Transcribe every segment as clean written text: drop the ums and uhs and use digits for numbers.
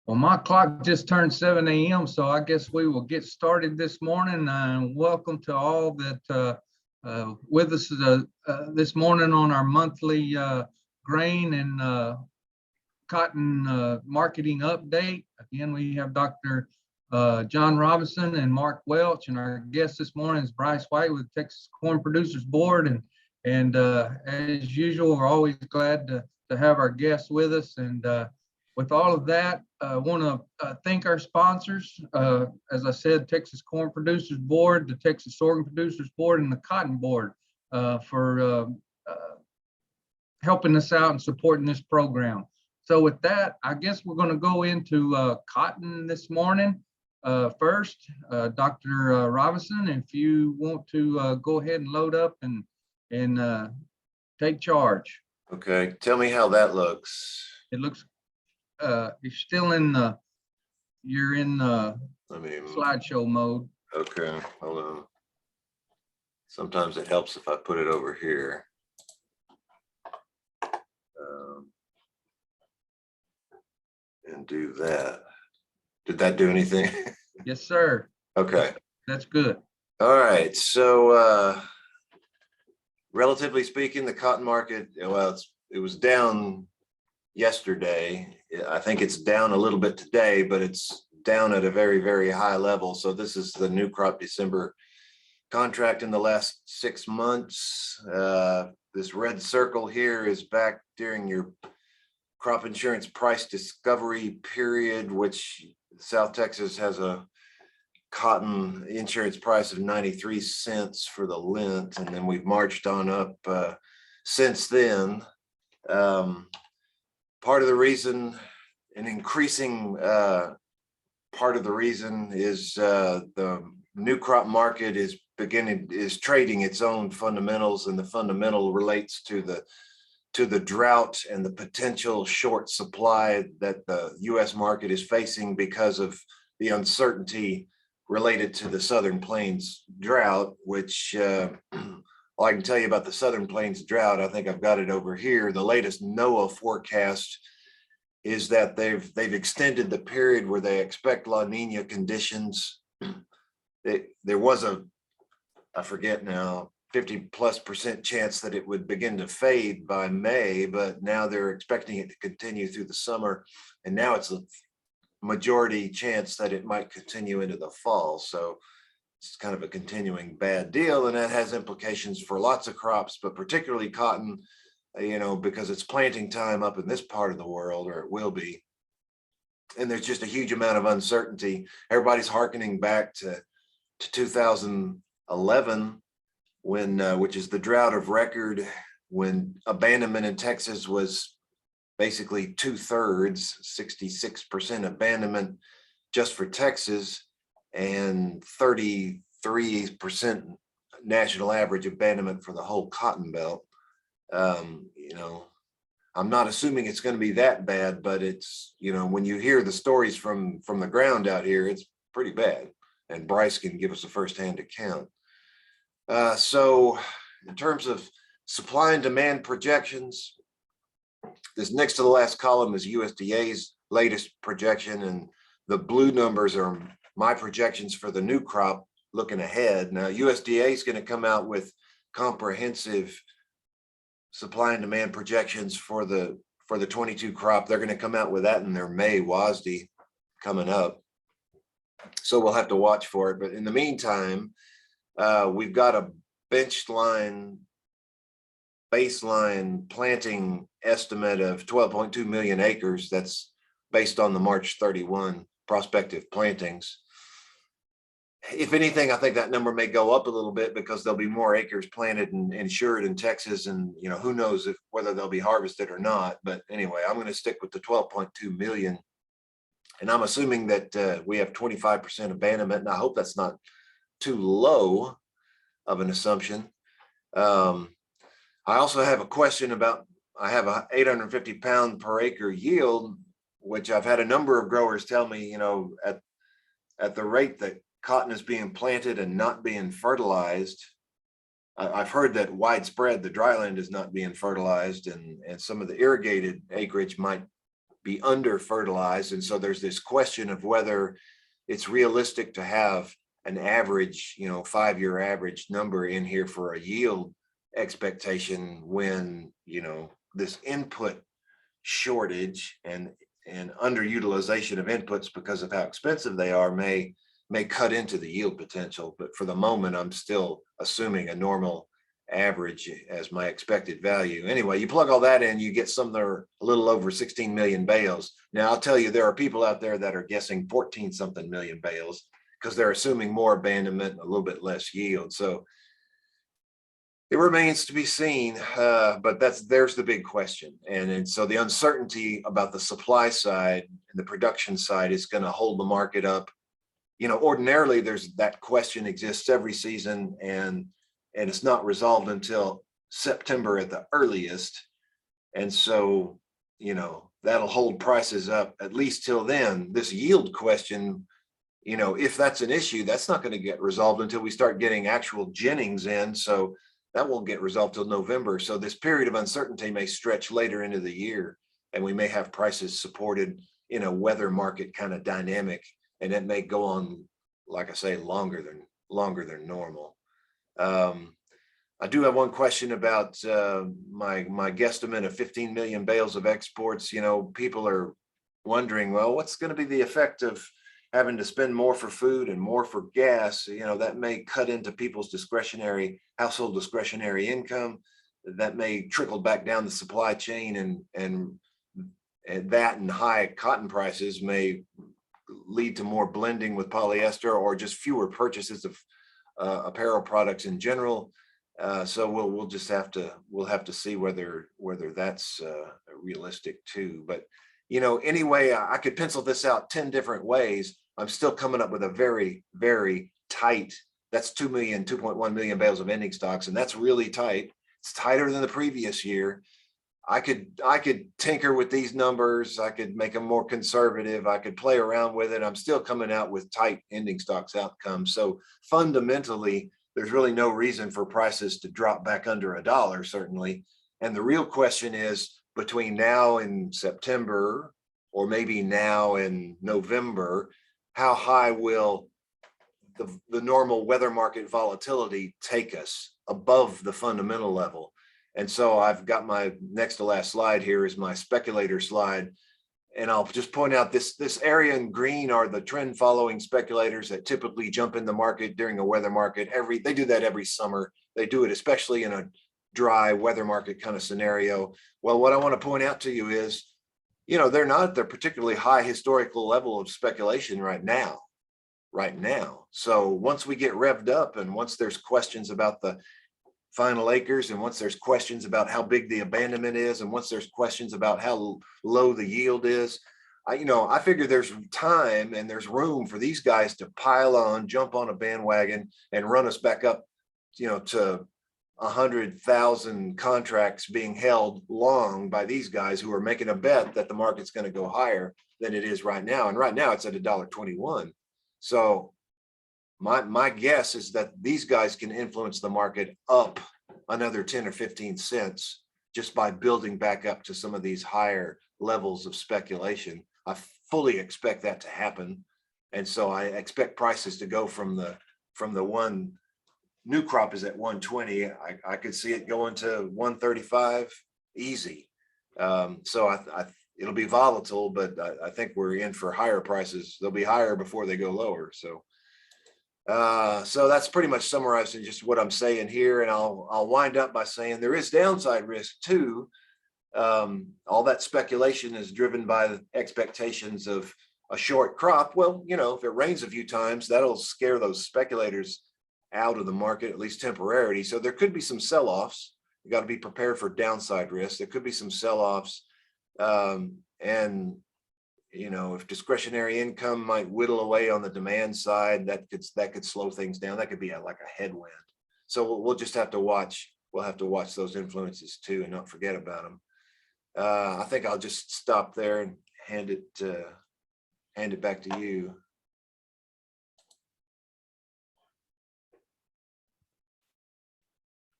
Well, my clock just turned 7 a.m., so I guess we will get started this morning. Welcome to all that with us this morning on our monthly grain and cotton marketing update. Again, we have Dr. John Robinson and Mark Welch, and our guest this morning is Bryce White with Texas Corn Producers Board. And as usual, we're always glad to have our guests with us. And with all of that, I want to thank our sponsors. As I said, Texas Corn Producers Board, the Texas Sorghum Producers Board, and the Cotton Board for helping us out and supporting this program. So with that, I guess we're going to go into cotton this morning. First, Dr. Robinson, if you want to go ahead and load up and take charge. Okay, tell me how that looks. It looks you're still in the slideshow mode. Okay, hold on. Sometimes it helps if I put it over here. And do that. Did that do anything? Yes, sir. Okay. That's good. All right. So relatively speaking, the cotton market, well, it was down yesterday. I think it's down a little bit today, but it's down at a very, very high level. So this is the new crop December contract in the last 6 months. This red circle here is back during your crop insurance price discovery period, which South Texas has a cotton insurance price of 93 cents for the lint, and then we've marched on up since then. Part of the reason, an increasing part of the reason is the new crop market is trading its own fundamentals, and the fundamental relates to the drought and the potential short supply that the U.S. market is facing because of the uncertainty related to the Southern Plains drought, which all I can tell you about the Southern Plains drought, I think I've got it over here. The latest NOAA forecast is that they've extended the period where they expect La Nina conditions. There was I forget now, 50+% chance that it would begin to fade by May, but now they're expecting it to continue through the summer. And now it's a majority chance that it might continue into the fall. So it's kind of a continuing bad deal. And that has implications for lots of crops, but particularly cotton, because it's planting time up in this part of the world, or it will be. And there's just a huge amount of uncertainty. Everybody's hearkening back to 2011, which is the drought of record, when abandonment in Texas was basically 2/3, 66% abandonment just for Texas, and 33% national average abandonment for the whole cotton belt. I'm not assuming it's going to be that bad, but it's, when you hear the stories from the ground out here, it's pretty bad. And Bryce can give us a firsthand account. So in terms of supply and demand projections, this next to the last column is USDA's latest projection, and the blue numbers are my projections for the new crop looking ahead. Now, USDA is going to come out with comprehensive supply and demand projections for the 22 crop. They're going to come out with that in their May WASDE coming up. So we'll have to watch for it. But in the meantime, we've got a baseline planting estimate of 12.2 million acres. That's based on the March 31 prospective plantings. If anything, I think that number may go up a little bit because there'll be more acres planted and insured in Texas, and who knows whether they'll be harvested or not. But anyway, I'm going to stick with the 12.2 million, and I'm assuming that we have 25% abandonment, and I hope that's not too low of an assumption. I also have a question about, I have a 850 pound per acre yield, which I've had a number of growers tell me, at the rate that cotton is being planted and not being fertilized, I've heard that widespread the dryland is not being fertilized, and some of the irrigated acreage might be under fertilized. And so there's this question of whether it's realistic to have an average, 5-year average number in here for a yield expectation when, this input shortage and underutilization of inputs because of how expensive they are may cut into the yield potential. But for the moment, I'm still assuming a normal average as my expected value. Anyway, you plug all that in, you get some that are a little over 16 million bales. Now, I'll tell you, there are people out there that are guessing 14 something million bales because they're assuming more abandonment, a little bit less yield. So it remains to be seen, but there's the big question. And so the uncertainty about the supply side and the production side is going to hold the market up. Ordinarily there's that question exists every season, and it's not resolved until September at the earliest. And so, that'll hold prices up at least till then. This yield question, if that's an issue, that's not going to get resolved until we start getting actual ginnings in. So that won't get resolved till November. So this period of uncertainty may stretch later into the year, and we may have prices supported in a weather market kind of dynamic, and it may go on, like I say, longer than normal. I do have one question about my guesstimate of 15 million bales of exports. People are wondering, well, what's going to be the effect of having to spend more for food and more for gas? That may cut into people's household discretionary income. That may trickle back down the supply chain, and that and high cotton prices may lead to more blending with polyester or just fewer purchases of apparel products in general. So we'll have to see whether that's realistic too. But anyway, I could pencil this out 10 different ways. I'm still coming up with a very, very tight. That's 2.1 million bales of ending stocks, and that's really tight. It's tighter than the previous year. I could tinker with these numbers. I could make them more conservative. I could play around with it. I'm still coming out with tight ending stocks outcomes. So fundamentally, there's really no reason for prices to drop back under $1, certainly. And the real question is, between now and September, or maybe now and November, how high will the normal weather market volatility take us above the fundamental level? And so I've got my next to last slide here is my speculator slide. And I'll just point out this area in green are the trend following speculators that typically jump in the market during a weather market. They do that every summer. They do it especially in a dry weather market kind of scenario. Well, what I want to point out to you is, they're not at their particularly high historical level of speculation right now. So once we get revved up, and once there's questions about the final acres, and once there's questions about how big the abandonment is, and once there's questions about how low the yield is, I figure there's time and there's room for these guys to pile on, jump on a bandwagon, and run us back up, to 100,000 contracts being held long by these guys who are making a bet that the market's going to go higher than it is right now. And right now it's at $1.21. So my guess is that these guys can influence the market up another 10 or 15 cents just by building back up to some of these higher levels of speculation. I fully expect that to happen. And so I expect prices to go from the one new crop is at 120. I could see it going to 135 easy. So it'll be volatile, but I think we're in for higher prices. They'll be higher before they go lower. So that's pretty much summarizing just what I'm saying here. And I'll wind up by saying there is downside risk too. All that speculation is driven by the expectations of a short crop. Well, if it rains a few times, that'll scare those speculators out of the market, at least temporarily. So there could be some sell-offs. You got to be prepared for downside risk. There could be some sell-offs. And if discretionary income might whittle away on the demand side, that could slow things down. That could be like a headwind. So we'll just have to watch. We'll have to watch those influences too, and not forget about them. I think I'll just stop there and hand it back to you.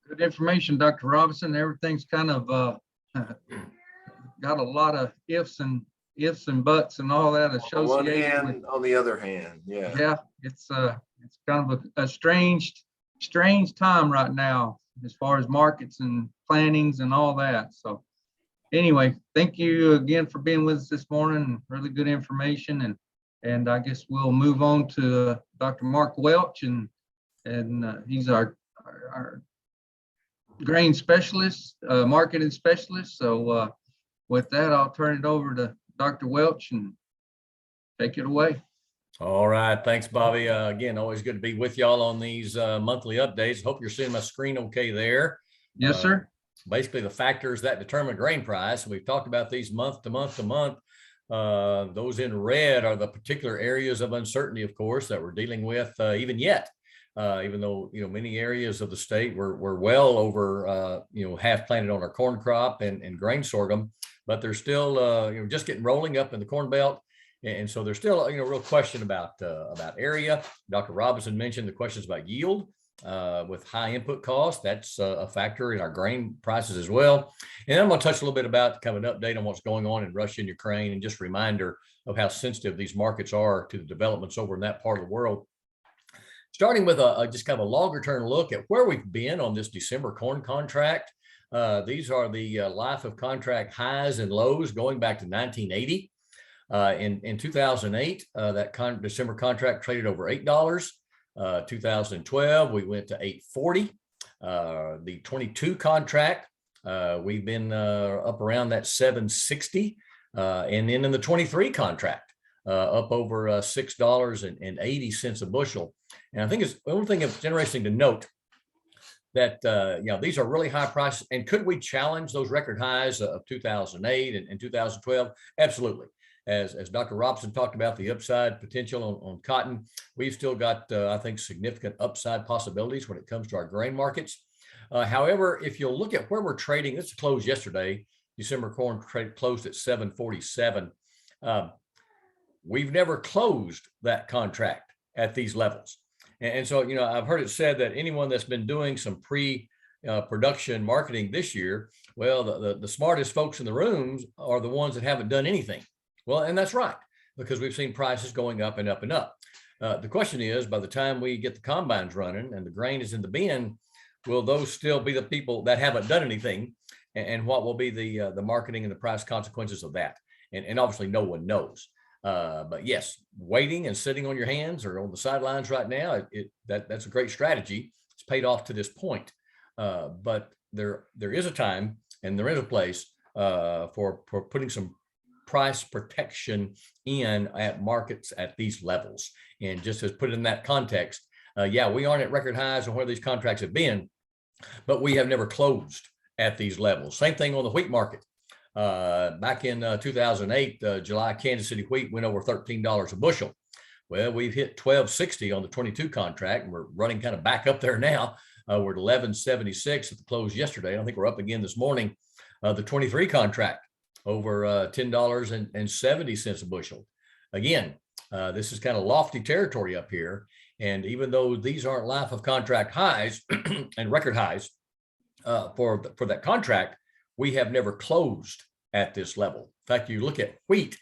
Good information, Dr. Robinson. Everything's kind of got a lot of ifs and ifs and buts and all that On the one associated with. hand, on the other hand, yeah. Yeah, it's kind of a strange time right now as far as markets and plannings and all that. So anyway, thank you again for being with us this morning. Really good information, and I guess we'll move on to Dr. Mark Welch, and he's our grain specialist, marketing specialist. So with that, I'll turn it over to Dr. Welch and take it away. All right. Thanks, Bobby. Again, always good to be with y'all on these monthly updates. Hope you're seeing my screen okay there. Yes, sir. Basically, the factors that determine grain price. We've talked about these month to month to month. Those in red are the particular areas of uncertainty, of course, that we're dealing with even yet. Even though, many areas of the state were well over, half planted on our corn crop and grain sorghum, but they're still, just getting rolling up in the Corn Belt. And so there's still, real question about area. Dr. Robinson mentioned the questions about yield with high input costs. That's a factor in our grain prices as well. And I'm going to touch a little bit about kind of an update on what's going on in Russia and Ukraine, and just a reminder of how sensitive these markets are to the developments over in that part of the world. Starting with just kind of a longer term look at where we've been on this December corn contract. These are the life of contract highs and lows going back to 1980. In 2008, that December contract traded over $8. 2012, we went to $8.40. The 22 contract, we've been up around that $7.60. And then in the 23 contract, up over $6.80 a bushel. And I think it's the only thing that's interesting to note that, these are really high prices. And could we challenge those record highs of 2008 and 2012? Absolutely. As Dr. Robson talked about the upside potential on cotton, we've still got, I think, significant upside possibilities when it comes to our grain markets. However, if you'll look at where we're trading, this closed yesterday, December corn trade closed at 747. We've never closed that contract at these levels. And so, I've heard it said that anyone that's been doing some pre-production marketing this year, well, the smartest folks in the rooms are the ones that haven't done anything. Well, and that's right, because we've seen prices going up and up and up. The question is, by the time we get the combines running and the grain is in the bin, will those still be the people that haven't done anything? And what will be the marketing and the price consequences of that? And obviously no one knows. But yes, waiting and sitting on your hands or on the sidelines right now, that's a great strategy. It's paid off to this point. But there is a time and there is a place for putting some price protection in at markets at these levels. And just to put it in that context, we aren't at record highs on where these contracts have been, but we have never closed at these levels. Same thing on the wheat market. Back in 2008, July Kansas City wheat went over $13 a bushel. Well, we've hit $12.60 on the 22 contract, and we're running kind of back up there now. We're at $11.76 at the close yesterday. I think we're up again this morning. The 23 contract over $10.70 a bushel. Again, this is kind of lofty territory up here. And even though these aren't life of contract highs and record highs for that contract, we have never closed at this level. In fact, you look at wheat,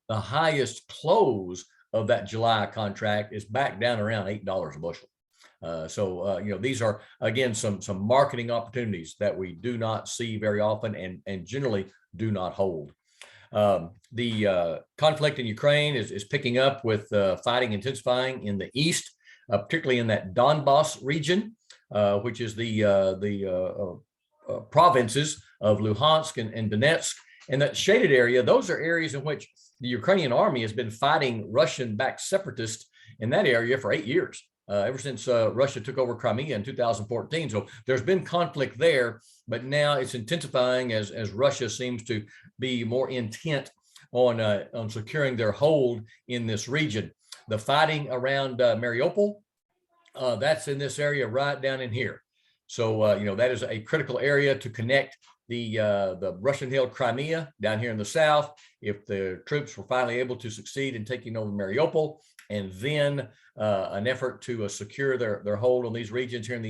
the highest close of that July contract is back down around $8 a bushel. These are, again, some marketing opportunities that we do not see very often and generally do not hold. The conflict in Ukraine is picking up with fighting intensifying in the east, particularly in that Donbass region, which is the provinces of Luhansk and Donetsk. And that shaded area, those are areas in which the Ukrainian army has been fighting Russian-backed separatists in that area for 8 years. Ever since Russia took over Crimea in 2014. So there's been conflict there, but now it's intensifying as Russia seems to be more intent on securing their hold in this region. The fighting around Mariupol, that's in this area right down in here. So, that is a critical area to connect the Russian-held Crimea down here in the south. If the troops were finally able to succeed in taking over Mariupol, and then an effort to secure their hold on these regions here in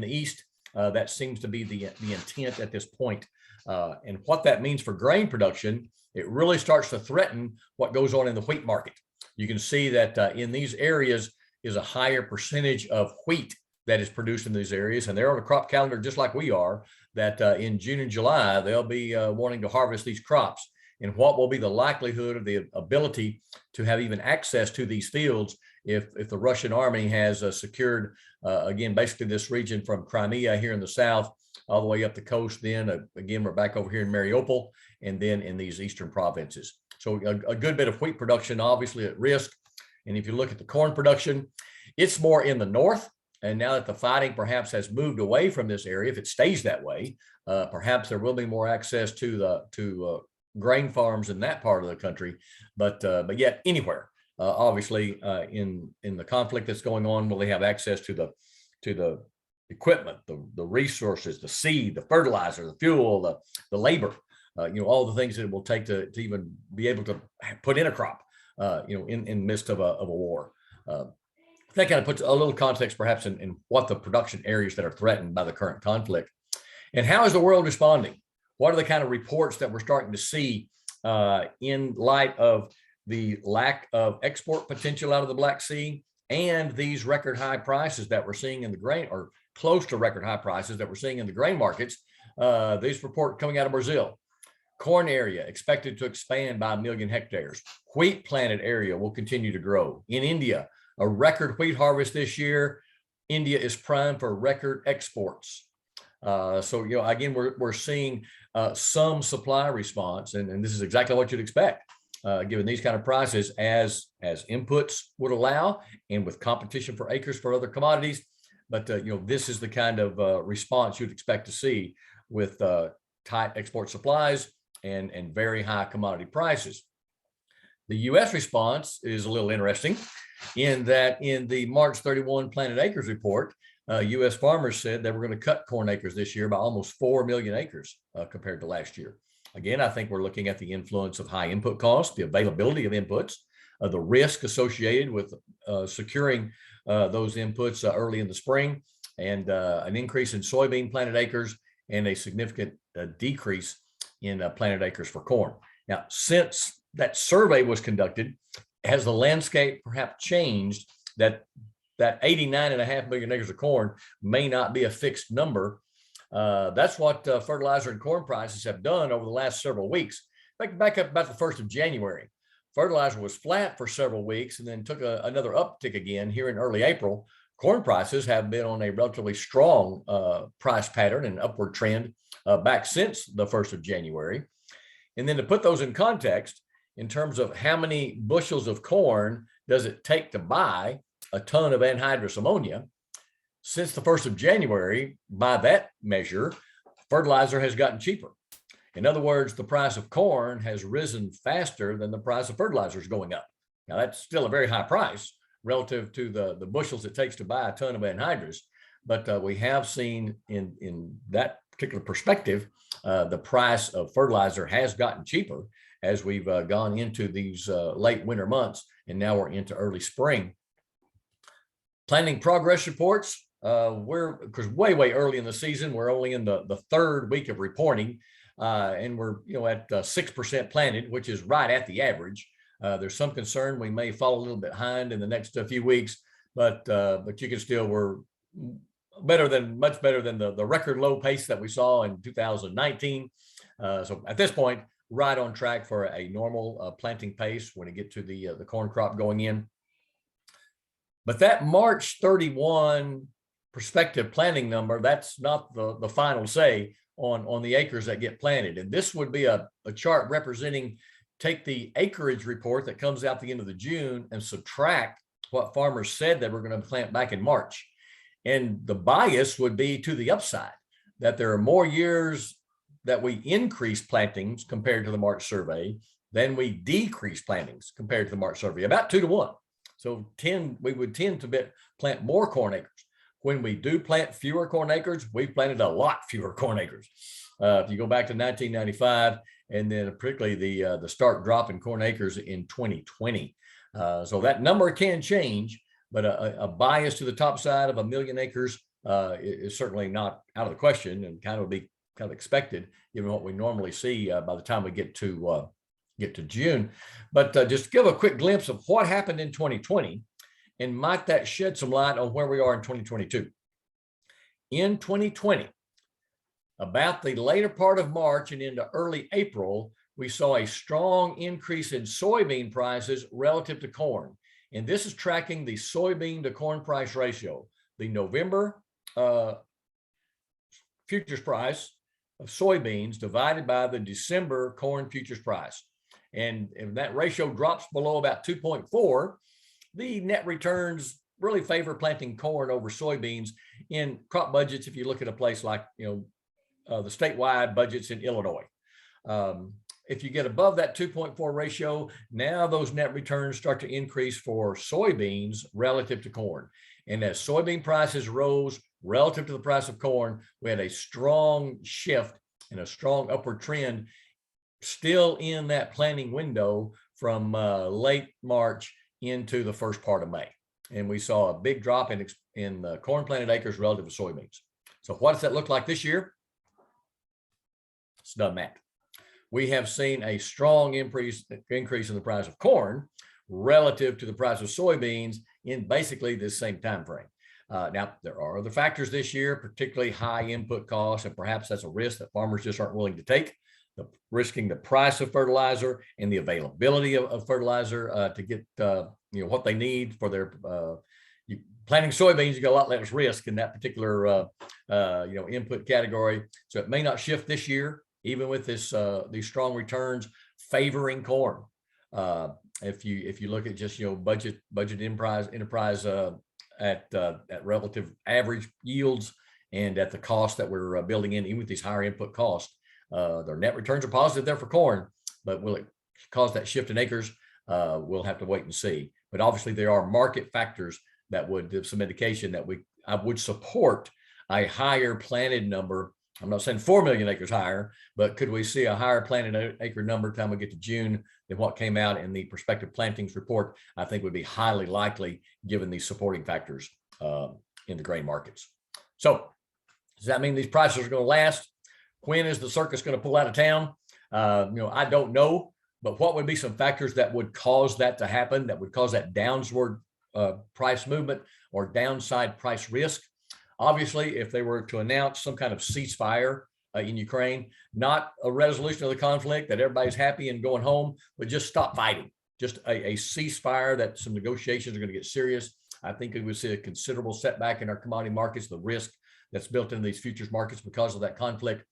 the east, that seems to be the intent at this point. And what that means for grain production, it really starts to threaten what goes on in the wheat market. You can see that in these areas is a higher percentage of wheat that is produced in these areas, and they're on a crop calendar just like we are, that in June and July, they'll be wanting to harvest these crops. And what will be the likelihood of the ability to have even access to these fields if the Russian army has secured, again, basically this region from Crimea here in the south, all the way up the coast. Then again, we're back over here in Mariupol, and then in these eastern provinces. So a good bit of wheat production, obviously at risk. And if you look at the corn production, it's more in the north. And now that the fighting perhaps has moved away from this area, if it stays that way, perhaps there will be more access to grain farms in that part of the country. But yet anywhere, obviously, in the conflict that's going on, will they have access to the equipment, the resources, the seed, the fertilizer, the fuel, the labor, all the things that it will take to even be able to put in a crop, in the midst of a war. That kind of puts a little context perhaps in what the production areas that are threatened by the current conflict. And how is the world responding? What are the kind of reports that we're starting to see in light of the lack of export potential out of the Black Sea and these record high prices that we're seeing in the grain, or close to record high prices that we're seeing in the grain markets? These reports coming out of Brazil. Corn area expected to expand by 1 million hectares. Wheat planted area will continue to grow. In India, a record wheat harvest this year. India is primed for record exports. So, again, we're seeing some supply response, and this is exactly what you'd expect, given these kind of prices, as inputs would allow, and with competition for acres for other commodities. But this is the kind of response you'd expect to see with tight export supplies and very high commodity prices. The U.S. response is a little interesting in that in the March 31 planted acres report, U.S. farmers said they were going to cut corn acres this year by almost 4 million acres compared to last year. Again, I think we're looking at the influence of high input costs, the availability of inputs, the risk associated with securing those inputs early in the spring, and an increase in soybean planted acres and a significant decrease in planted acres for corn. Now, since that survey was conducted, has the landscape perhaps changed that 89.5 million acres of corn may not be a fixed number? That's what fertilizer and corn prices have done over the last several weeks. Back up about the 1st of January, fertilizer was flat for several weeks and then took another uptick again here in early April. Corn prices have been on a relatively strong price pattern and upward trend back since the 1st of January. And then to put those in context, in terms of how many bushels of corn does it take to buy a ton of anhydrous ammonia, since the 1st of January, by that measure, fertilizer has gotten cheaper. In other words, the price of corn has risen faster than the price of fertilizer is going up. Now, that's still a very high price relative to the bushels it takes to buy a ton of anhydrous. But we have seen in that particular perspective, the price of fertilizer has gotten cheaper as we've gone into these late winter months, and now we're into early spring. Planting progress reports, because way early in the season, we're only in the 3rd week of reporting, and we're at 6% planted, which is right at the average. There's some concern we may fall a little bit behind in the next few weeks, but you can still, we're much better than the record low pace that we saw in 2019. So at this point, right on track for a normal planting pace when you get to the corn crop going in. But that March 31 prospective planting number, that's not the final say on the acres that get planted. And this would be a chart representing, take the acreage report that comes out the end of the June and subtract what farmers said they were going to plant back in March. And the bias would be to the upside, that there are more years that we increase plantings compared to the March survey than we decrease plantings compared to the March survey, about 2 to 1. So we would tend to plant more corn acres. When we do plant fewer corn acres, we've planted a lot fewer corn acres. If you go back to 1995, and then particularly the stark drop in corn acres in 2020. So that number can change, but a bias to the top side of 1 million acres is certainly not out of the question, and kind of expected given what we normally see by the time we get to get to June. But just to give a quick glimpse of what happened in 2020, and might that shed some light on where we are in 2022. In 2020, about the later part of March and into early April, we saw a strong increase in soybean prices relative to corn. And this is tracking the soybean to corn price ratio. The November futures price of soybeans divided by the December corn futures price. And if that ratio drops below about 2.4, the net returns really favor planting corn over soybeans in crop budgets. If you look at a place like, the statewide budgets in Illinois, if you get above that 2.4 ratio, now those net returns start to increase for soybeans relative to corn. And as soybean prices rose relative to the price of corn, we had a strong shift and a strong upward trend still in that planting window from late March into the first part of May. And we saw a big drop in corn planted acres relative to soybeans. So what does that look like this year? It's done that. We have seen a strong increase in the price of corn relative to the price of soybeans in basically the same time frame. Now, there are other factors this year, particularly high input costs, and perhaps that's a risk that farmers just aren't willing to take. Risking the price of fertilizer and the availability of fertilizer to get what they need for their planting soybeans. You got a lot less risk in that particular input category. So it may not shift this year, even with these strong returns favoring corn. If you look at just budget enterprise at relative average yields and at the cost that we're building in, even with these higher input costs, their net returns are positive there for corn, but will it cause that shift in acres? We'll have to wait and see. But obviously there are market factors that would give some indication that I would support a higher planted number. I'm not saying 4 million acres higher, but could we see a higher planted acre number time we get to June than what came out in the prospective plantings report? I think would be highly likely given these supporting factors in the grain markets. So does that mean these prices are going to last? When is the circus going to pull out of town? I don't know, but what would be some factors that would cause that to happen, that would cause that downward price movement or downside price risk? Obviously, if they were to announce some kind of ceasefire in Ukraine, not a resolution of the conflict that everybody's happy and going home, but just stop fighting, just a ceasefire that some negotiations are going to get serious. I think we would see a considerable setback in our commodity markets, the risk that's built into these futures markets because of that conflict.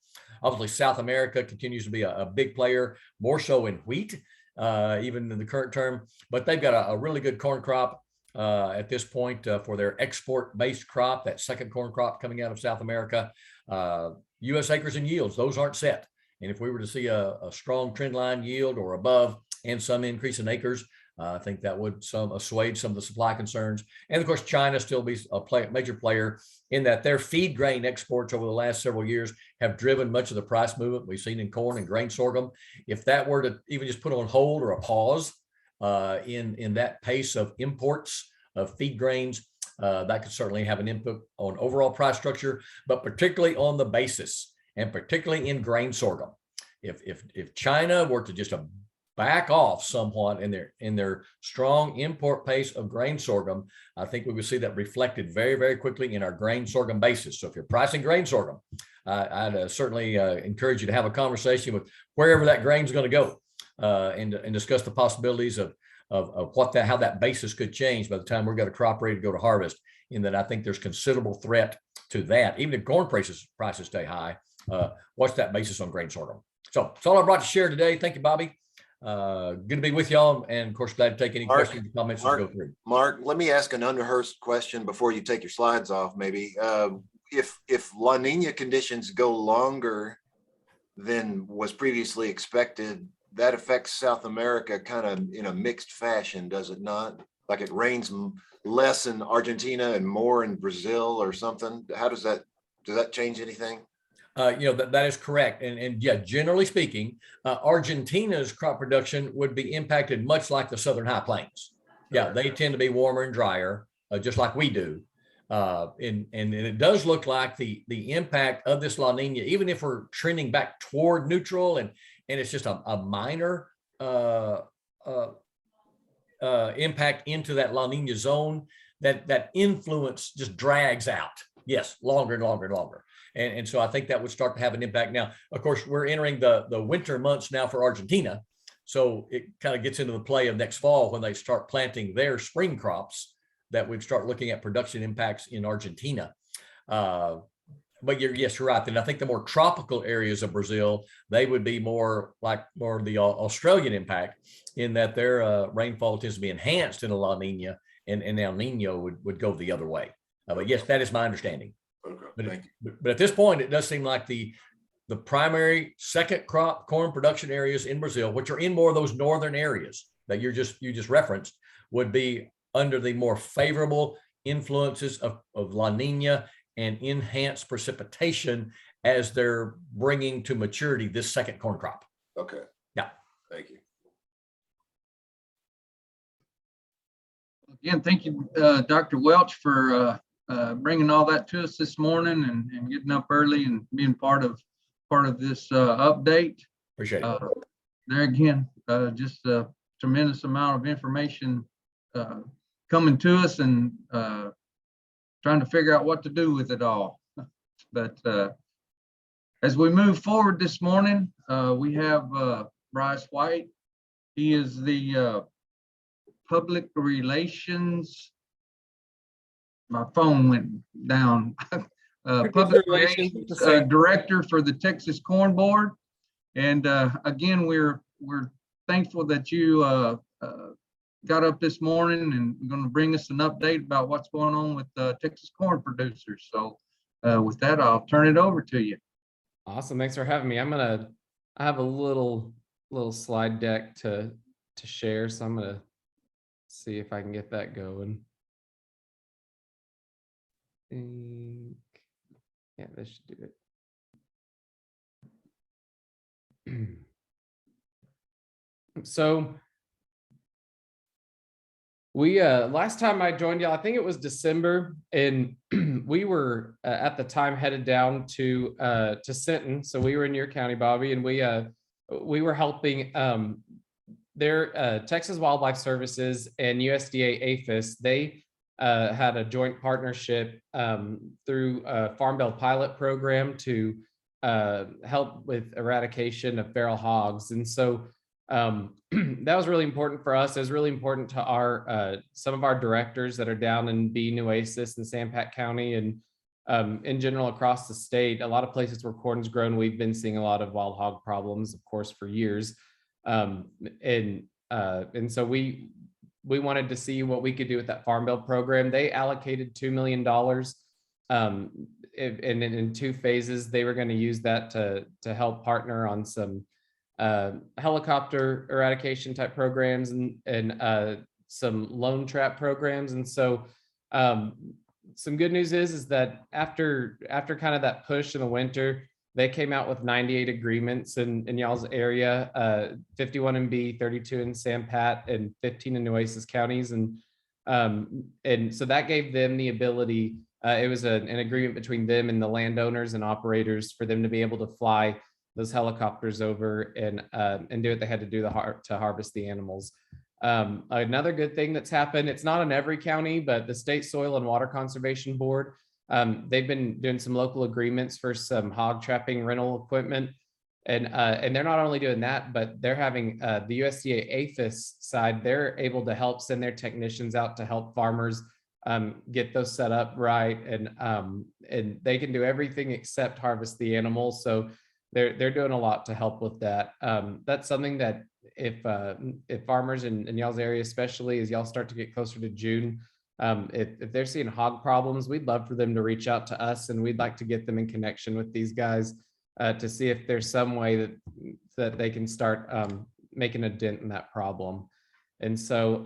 Obviously, South America continues to be a big player, more so in wheat, even in the current term, but they've got a really good corn crop at this point for their export-based crop, that second corn crop coming out of South America. U.S. acres and yields, those aren't set. And if we were to see a strong trend line yield or above and some increase in acres, I think that would assuage some of the supply concerns. And of course, China still be a major player in that their feed grain exports over the last several years have driven much of the price movement we've seen in corn and grain sorghum. If that were to even just put on hold or a pause in that pace of imports of feed grains, that could certainly have an input on overall price structure, but particularly on the basis and particularly in grain sorghum. If China were to just back off somewhat in their strong import pace of grain sorghum, I think we would see that reflected very, very quickly in our grain sorghum basis. So if you're pricing grain sorghum, I'd certainly encourage you to have a conversation with wherever that grain is going to go and discuss the possibilities of how that basis could change by the time we've got a crop ready to go to harvest. In that I think there's considerable threat to that. Even if corn prices stay high, what's that basis on grain sorghum? So that's all I brought to share today. Thank you, Bobby. Good to be with y'all, and of course, glad to take any questions or comments as we go through. Mark, let me ask an unrehearsed question before you take your slides off. Maybe if La Nina conditions go longer than was previously expected, that affects South America kind of in a mixed fashion, does it not? Like it rains less in Argentina and more in Brazil or something. How does that change anything? That is correct. And yeah, generally speaking, Argentina's crop production would be impacted much like the Southern High Plains. Yeah, they tend to be warmer and drier, just like we do. And it does look like the impact of this La Nina, even if we're trending back toward neutral and it's just a minor uh, uh, impact into that La Nina zone, that influence just drags out. Yes, longer and longer and longer. And so I think that would start to have an impact. Now, of course, we're entering the winter months now for Argentina. So it kind of gets into the play of next fall when they start planting their spring crops, that we'd start looking at production impacts in Argentina. But yes, you're right. And I think the more tropical areas of Brazil, they would be more the Australian impact, in that their rainfall tends to be enhanced in a La Nina, and El Nino would go the other way. But yes, that is my understanding. Okay, thank you. But at this point, it does seem like the primary second crop corn production areas in Brazil, which are in more of those northern areas that you just referenced, would be under the more favorable influences of La Nina and enhanced precipitation as they're bringing to maturity this second corn crop. Okay. Yeah. Thank you. Again, thank you, Dr. Welch, for bringing all that to us this morning, and getting up early and being part of this update. Appreciate it. There again, just a tremendous amount of information coming to us, and trying to figure out what to do with it all. But as we move forward this morning, we have Bryce White. He is the public relations. My phone went down. Public relations director for the Texas Corn Board. And again, we're thankful that you got up this morning and going to bring us an update about what's going on with Texas corn producers. So with that, I'll turn it over to you. Awesome. Thanks for having me. I have a little slide deck to share. So I'm going to see if I can get that going. Yeah, this should do it. So we last time I joined y'all, I think it was December, and we were at the time headed down to Sinton. So we were in your county, Bobby, and we were helping their Texas Wildlife Services and USDA APHIS. They had a joint partnership through a Farm Bill pilot program to help with eradication of feral hogs. And so that was really important for us. It was really important to our some of our directors that are down in Bee, Nueces, and Sampat County, and in general across the state. A lot of places where corn is grown, we've been seeing a lot of wild hog problems, of course, for years. And so we wanted to see what we could do with that Farm Bill program. They allocated $2 million, and in 2 phases. They were going to use that to help partner on some helicopter eradication type programs and some loan trap programs. And so some good news is that after kind of that push in the winter, they came out with 98 agreements in y'all's area, 51 in Bee, 32 in Sampat, and 15 in Nueces counties. And so that gave them the ability, it was an agreement between them and the landowners and operators for them to be able to fly those helicopters over and do what they had to do to harvest the animals. Another good thing that's happened, it's not in every county, but the State Soil and Water Conservation Board, they've been doing some local agreements for some hog trapping rental equipment. And they're not only doing that, but they're having the USDA APHIS side, they're able to help send their technicians out to help farmers get those set up right. And they can do everything except harvest the animals. So they're doing a lot to help with that. That's something that if farmers in y'all's area, especially as y'all start to get closer to June, if they're seeing hog problems, we'd love for them to reach out to us, and we'd like to get them in connection with these guys to see if there's some way that they can start making a dent in that problem. And so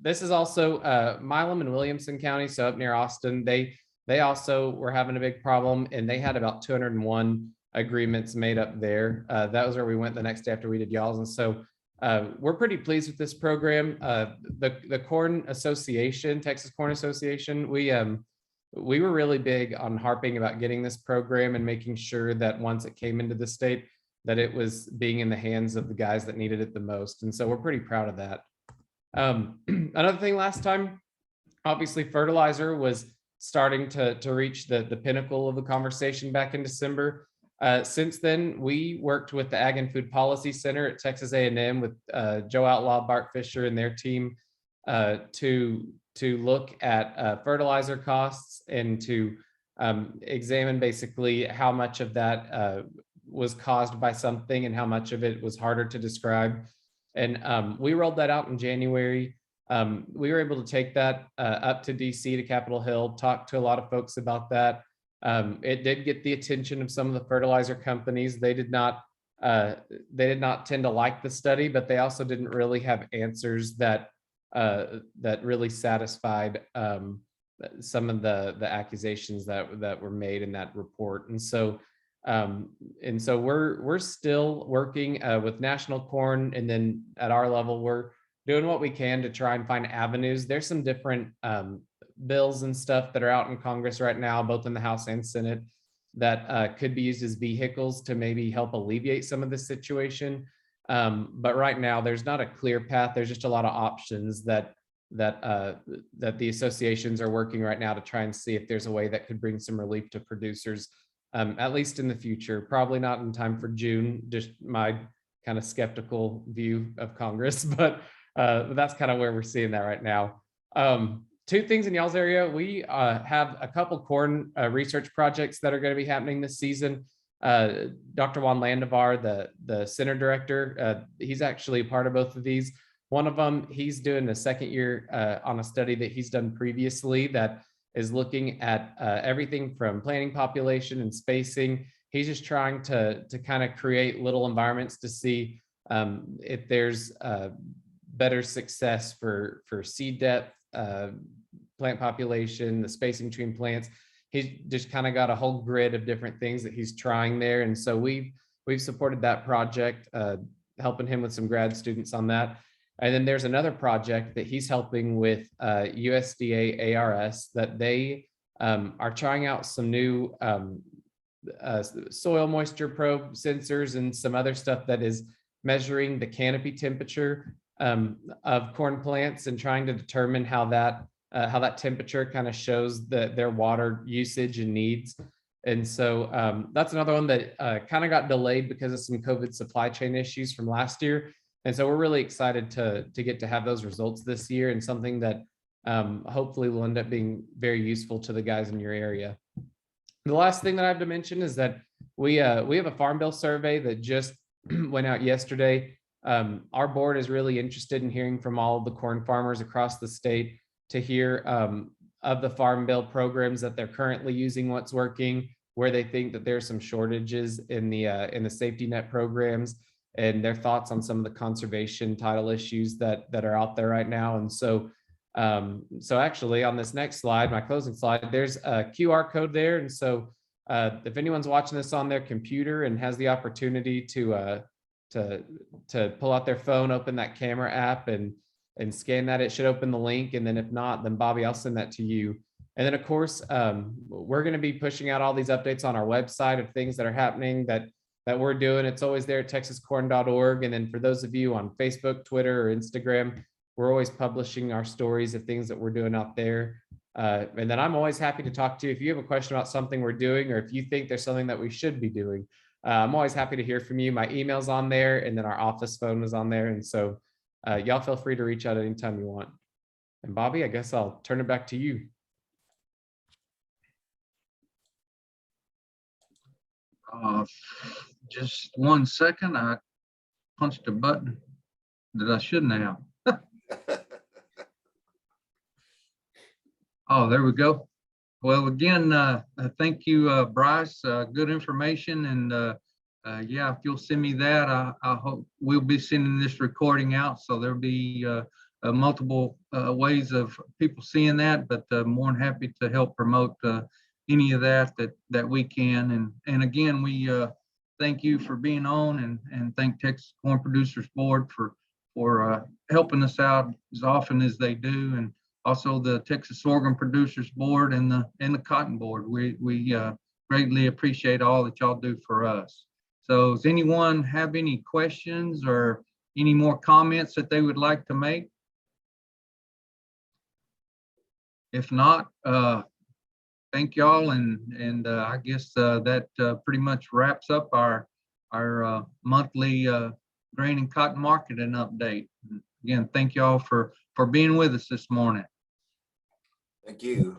this is also Milam and Williamson County, so up near Austin. They also were having a big problem, and they had about 201 agreements made up there. That was where we went the next day after we did y'all's. And so we're pretty pleased with this program. The Corn Association, Texas Corn Association, we were really big on harping about getting this program and making sure that once it came into the state, that it was being in the hands of the guys that needed it the most. And so we're pretty proud of that. Another thing last time, obviously fertilizer was starting to reach the pinnacle of the conversation back in December. Since then, we worked with the Ag and Food Policy Center at Texas A&M with Joe Outlaw, Bart Fisher, and their team to look at fertilizer costs and to examine basically how much of that was caused by something and how much of it was harder to describe. And we rolled that out in January. We were able to take that up to DC, to Capitol Hill, talk to a lot of folks about that. It did get the attention of some of the fertilizer companies. They did not tend to like the study, but they also didn't really have answers that really satisfied some of the accusations that were made in that report. And so we're still working with National Corn, and then at our level, we're doing what we can to try and find avenues. There's some different bills and stuff that are out in Congress right now, both in the House and Senate, that could be used as vehicles to maybe help alleviate some of this situation. But right now, there's not a clear path. There's just a lot of options that the associations are working right now to try and see if there's a way that could bring some relief to producers, at least in the future. Probably not in time for June, just my kind of skeptical view of Congress, but that's kind of where we're seeing that right now. Two things in y'all's area. We have a couple corn research projects that are going to be happening this season. Dr. Juan Landivar, the center director, he's actually a part of both of these. One of them, he's doing the second year on a study that he's done previously that is looking at everything from planting population and spacing. He's just trying to kind of create little environments to see if there's better success for seed depth, plant population, the spacing between plants. He's just kind of got a whole grid of different things that he's trying there. And so we've supported that project, helping him with some grad students on that. And then there's another project that he's helping with USDA ARS that they are trying out some new soil moisture probe sensors and some other stuff that is measuring the canopy temperature of corn plants and trying to determine how that temperature kind of shows their water usage and needs. And so that's another one that kind of got delayed because of some COVID supply chain issues from last year. And so we're really excited to get to have those results this year, and something that hopefully will end up being very useful to the guys in your area. The last thing that I have to mention is that we have a Farm Bill survey that just went out yesterday. Our board is really interested in hearing from all of the corn farmers across the state to hear of the Farm Bill programs that they're currently using, what's working, where they think that there's some shortages in the safety net programs, and their thoughts on some of the conservation title issues that are out there right now. And so actually on this next slide, my closing slide, there's a QR code there. And so if anyone's watching this on their computer and has the opportunity to pull out their phone, open that camera app and scan that, it should open the link. And then if not, then Bobby, I'll send that to you. And then of course, we're going to be pushing out all these updates on our website of things that are happening that we're doing. It's always there at texascorn.org. And then for those of you on Facebook, Twitter, or Instagram, we're always publishing our stories of things that we're doing out there. And then I'm always happy to talk to you if you have a question about something we're doing, or if you think there's something that we should be doing. I'm always happy to hear from you. My email's on there, and then our office phone is on there. And so y'all feel free to reach out anytime you want. And Bobby, I guess I'll turn it back to you. Just 1 second. I punched a button that I shouldn't have. Oh, there we go. Well, again, thank you, Bryce. Good information. And yeah, if you'll send me that, I hope we'll be sending this recording out. So there'll be multiple ways of people seeing that, but more than happy to help promote any of that we can. And again, we thank you for being on, and thank Texas Corn Producers Board for helping us out as often as they do, and also the Texas Sorghum Producers Board and the Cotton Board. We greatly appreciate all that y'all do for us. So does anyone have any questions or any more comments that they would like to make? If not, thank y'all, and I guess that pretty much wraps up our monthly grain and cotton marketing update. Again, thank y'all for being with us this morning. Thank you.